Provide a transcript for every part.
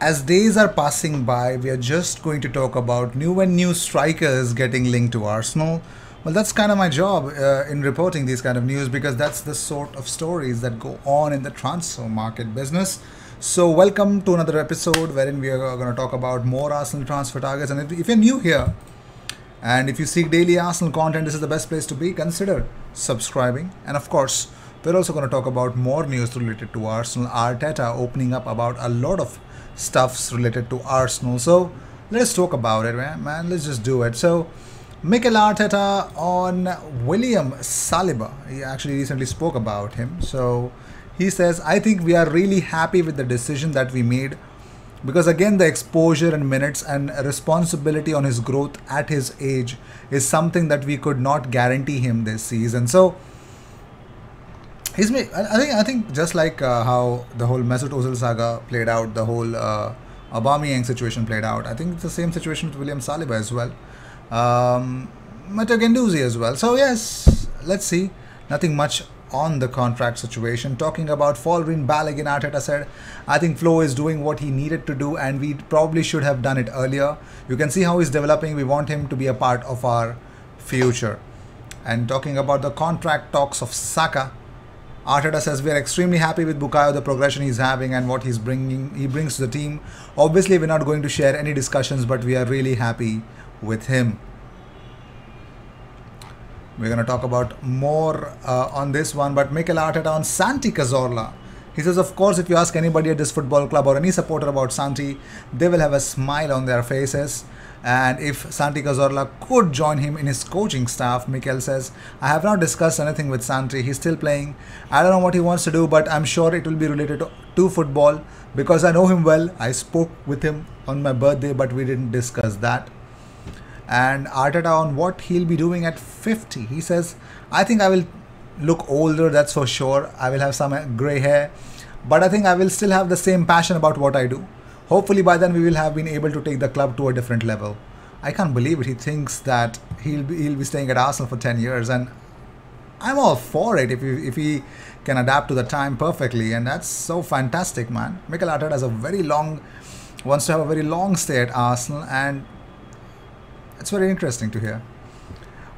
As days are passing by, we are just going to talk about new and new strikers getting linked to Arsenal. Well, that's kind of my job in reporting these kind of news because that's the sort of stories that go on in the transfer market business. So, welcome to another episode wherein we are going to talk about more Arsenal transfer targets. And if you're new here and if you seek daily Arsenal content, this is the best place to be. Consider subscribing. And of course, we're also going to talk about more news related to Arsenal. Arteta opening up about a lot of stuffs related to Arsenal. So let's talk about it, man. Let's just do it. So Mikel Arteta on William Saliba. He actually recently spoke about him. So he says, I think we are really happy with the decision that we made because again the exposure and minutes and responsibility on his growth at his age is something that we could not guarantee him this season. So I think just like how the whole Mesut Ozil saga played out, the whole Aubameyang situation played out, I think it's the same situation with William Saliba as well. Matteo Guendouzi as well. So yes, let's see. Nothing much on the contract situation. Talking about Folarin Balogun, Arteta said, I think Flo is doing what he needed to do and we probably should have done it earlier. You can see how he's developing. We want him to be a part of our future. And talking about the contract talks of Saka, Arteta says we are extremely happy with Bukayo, the progression he's having and what he brings to the team. Obviously, we're not going to share any discussions, but we are really happy with him. We're going to talk about more on this one, but Mikel Arteta on Santi Cazorla. He says, of course, if you ask anybody at this football club or any supporter about Santi, they will have a smile on their faces. And if Santi Cazorla could join him in his coaching staff, Mikel says, I have not discussed anything with Santi. He's still playing. I don't know what he wants to do, but I'm sure it will be related to football because I know him well. I spoke with him on my birthday, but we didn't discuss that. And Arteta on what he'll be doing at 50. He says, I think I will look older, that's for sure. I will have some grey hair, but I think I will still have the same passion about what I do. Hopefully by then we will have been able to take the club to a different level. I can't believe it. He thinks that he'll be staying at Arsenal for 10 years and I'm all for it if he can adapt to the time perfectly, and that's so fantastic, man. Mikel Arteta wants to have a very long stay at Arsenal and it's very interesting to hear.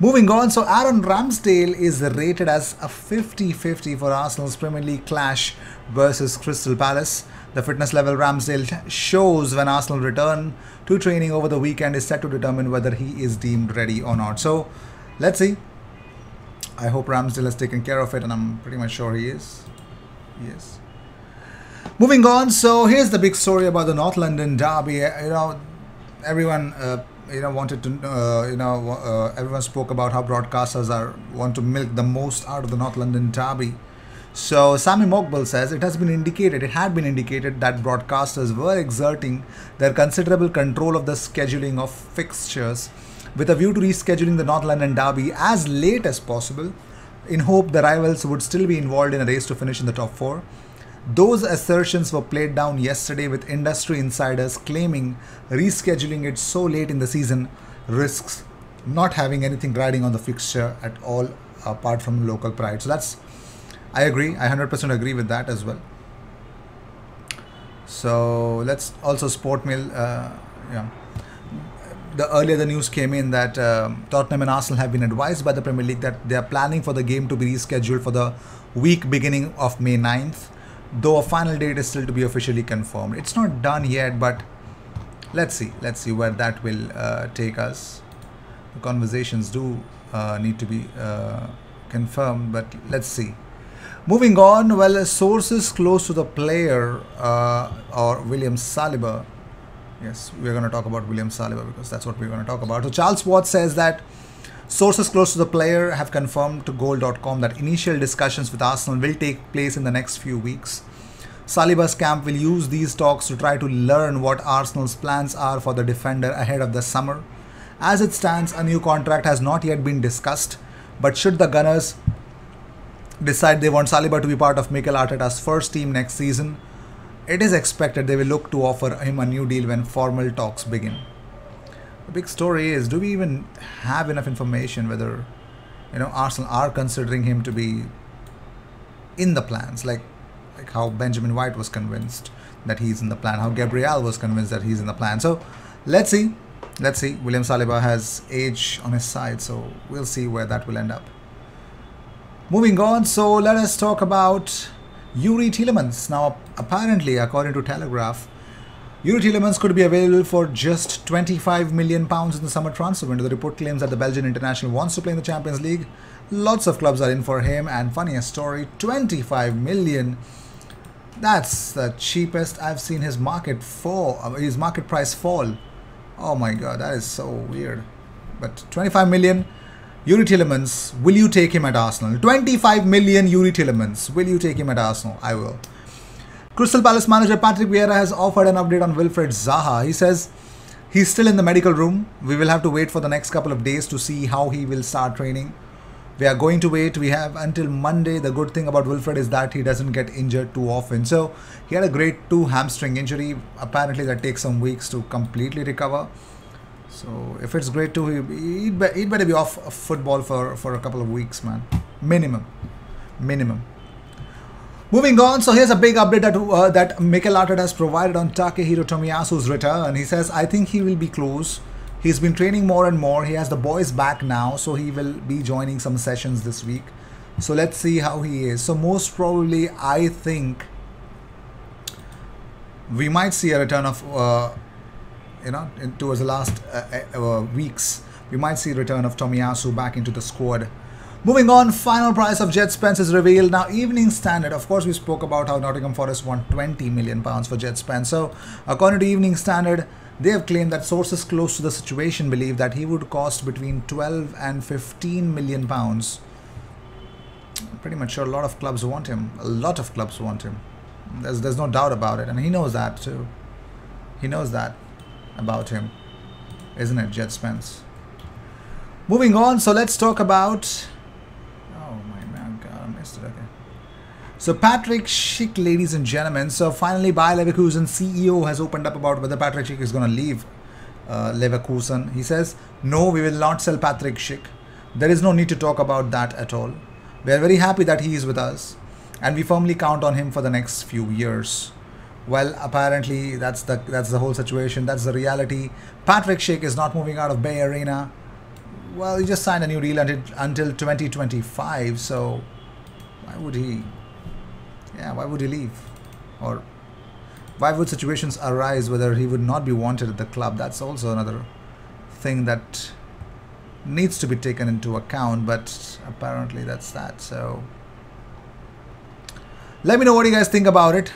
Moving on, so Aaron Ramsdale is rated as a 50-50 for Arsenal's Premier League clash versus Crystal Palace. The fitness level Ramsdale shows when Arsenal return to training over the weekend is set to determine whether he is deemed ready or not. So, let's see. I hope Ramsdale has taken care of it and I'm pretty much sure he is. Yes. Moving on, so here's the big story about the North London derby. Everyone wanted to, everyone spoke about how broadcasters want to milk the most out of the North London derby. So Sami Mokbel says it had been indicated that broadcasters were exerting their considerable control of the scheduling of fixtures with a view to rescheduling the North London derby as late as possible in hope the rivals would still be involved in a race to finish in the top four. Those assertions were played down yesterday with industry insiders claiming rescheduling it so late in the season risks not having anything riding on the fixture at all apart from local pride. So I agree. I 100% agree with that as well. So let's also Sportmail. Earlier the news came in that Tottenham and Arsenal have been advised by the Premier League that they are planning for the game to be rescheduled for the week beginning of May 9th. Though a final date is still to be officially confirmed. It's not done yet, but let's see where that will take us. The conversations do need to be confirmed, but let's see. Moving on, well, sources close to the player or William Saliba. Yes, we're going to talk about William Saliba because that's what we're going to talk about. So Charles Watts says that sources close to the player have confirmed to Goal.com that initial discussions with Arsenal will take place in the next few weeks. Saliba's camp will use these talks to try to learn what Arsenal's plans are for the defender ahead of the summer. As it stands, a new contract has not yet been discussed, but should the Gunners decide they want Saliba to be part of Mikel Arteta's first team next season, it is expected they will look to offer him a new deal when formal talks begin. The big story is, do we even have enough information whether Arsenal are considering him to be in the plans, like how Benjamin White was convinced that he's in the plan, how Gabriel was convinced that he's in the plan. So let's see. Let's see. William Saliba has age on his side, so we'll see where that will end up. Moving on, so let us talk about Youri Tielemans. Now, apparently, according to Telegraph, Youri Tielemans could be available for just £25 million in the summer transfer window. The report claims that the Belgian international wants to play in the Champions League. Lots of clubs are in for him, and funniest story, 25 million. That's the cheapest I've seen his market price fall. Oh my god, that is so weird. But 25 million, Youri Tielemans, will you take him at Arsenal? 25 million Youri Tielemans, will you take him at Arsenal? I will. Crystal Palace manager Patrick Vieira has offered an update on Wilfried Zaha. He says he's still in the medical room. We will have to wait for the next couple of days to see how he will start training. We are going to wait. We have until Monday. The good thing about Wilfried is that he doesn't get injured too often. So he had a grade 2 hamstring injury. Apparently that takes some weeks to completely recover. So if it's grade 2, he'd better be off football for a couple of weeks, man. Minimum. Moving on, so here's a big update that Mikel Arteta has provided on Takehiro Tomiyasu's return. He says, I think he will be close. He's been training more and more. He has the boys back now, so he will be joining some sessions this week. So let's see how he is. So most probably, I think we might see a return of, towards the last weeks, we might see a return of Tomiyasu back into the squad. Moving on, final price of Jetsen is revealed. Now, Evening Standard, of course, we spoke about how Nottingham Forest want £20 million for Jetsen. So, according to Evening Standard, they have claimed that sources close to the situation believe that he would cost between 12 and 15 million pounds. I'm pretty much sure a lot of clubs want him. A lot of clubs want him. There's no doubt about it. And he knows that too. He knows that about him. Isn't it, Jetsen? Moving on, so let's talk about... So Patrick Schick, ladies and gentlemen. So finally, Bayer Leverkusen CEO has opened up about whether Patrick Schick is going to leave Leverkusen. He says, no, we will not sell Patrick Schick. There is no need to talk about that at all. We are very happy that he is with us, and we firmly count on him for the next few years. Well, apparently that's the whole situation. That's the reality. Patrick Schick is not moving out of Bay Arena. Well, he just signed a new deal until 2025. So why would he? Yeah, why would he leave? Or why would situations arise whether he would not be wanted at the club? That's also another thing that needs to be taken into account, but apparently that's that. So let me know what you guys think about it.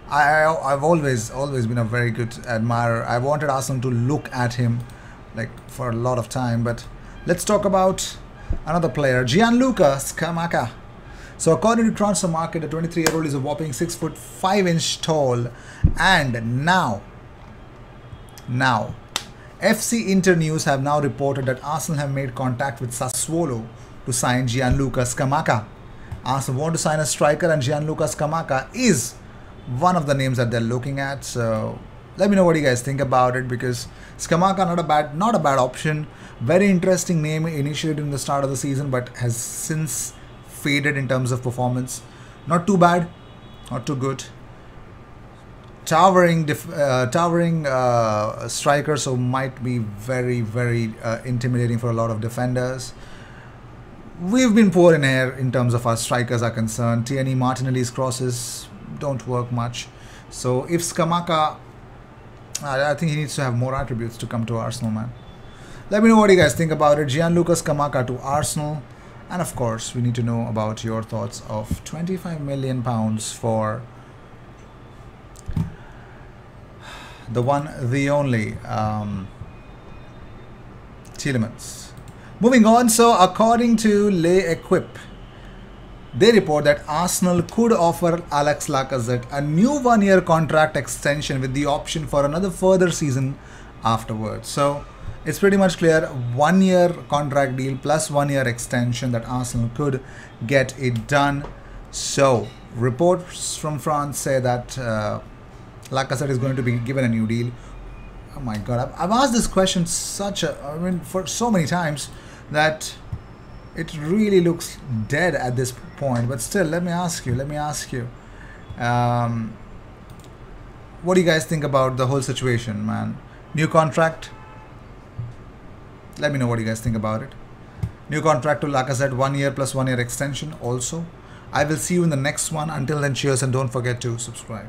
I've always been a very good admirer. I wanted Arsenal to look at him like for a lot of time, but let's talk about another player, Gianluca Sacchi. So according to Transfer Market, the 23-year-old is a whopping 6'5" tall, and now FC Internews have now reported that Arsenal have made contact with Sassuolo to sign Gianluca Sacchi. Arsenal want to sign a striker, and Gianluca Sacchi is one of the names that they're looking at. So let me know what you guys think about it, because Sacchi not a bad option. Very interesting name initially during the start of the season, but has since faded in terms of performance. Not too bad, not too good. Towering striker, so might be very intimidating for a lot of defenders. We've been poor in here in terms of our strikers are concerned. Tierney Martinelli's crosses don't work much. So if Skamaka, I think he needs to have more attributes to come to Arsenal, man. Let me know what you guys think about it. Gianluca Skamaka to Arsenal. And of course, we need to know about your thoughts of £25 million for the one, the only Tielemans. Moving on, so according to L'Equipe, they report that Arsenal could offer Alex Lacazette a new one-year contract extension with the option for another further season afterwards. So it's pretty much clear, 1 year contract deal plus 1 year extension that Arsenal could get it done. So reports from France say that Lacazette is going to be given a new deal. Oh my God, I've asked this question for so many times that it really looks dead at this point. But still, let me ask you. What do you guys think about the whole situation, man? New contract? Let me know what you guys think about it. New contract to Lacazette, 1 year plus 1 year extension also. I will see you in the next one. Until then, cheers and don't forget to subscribe.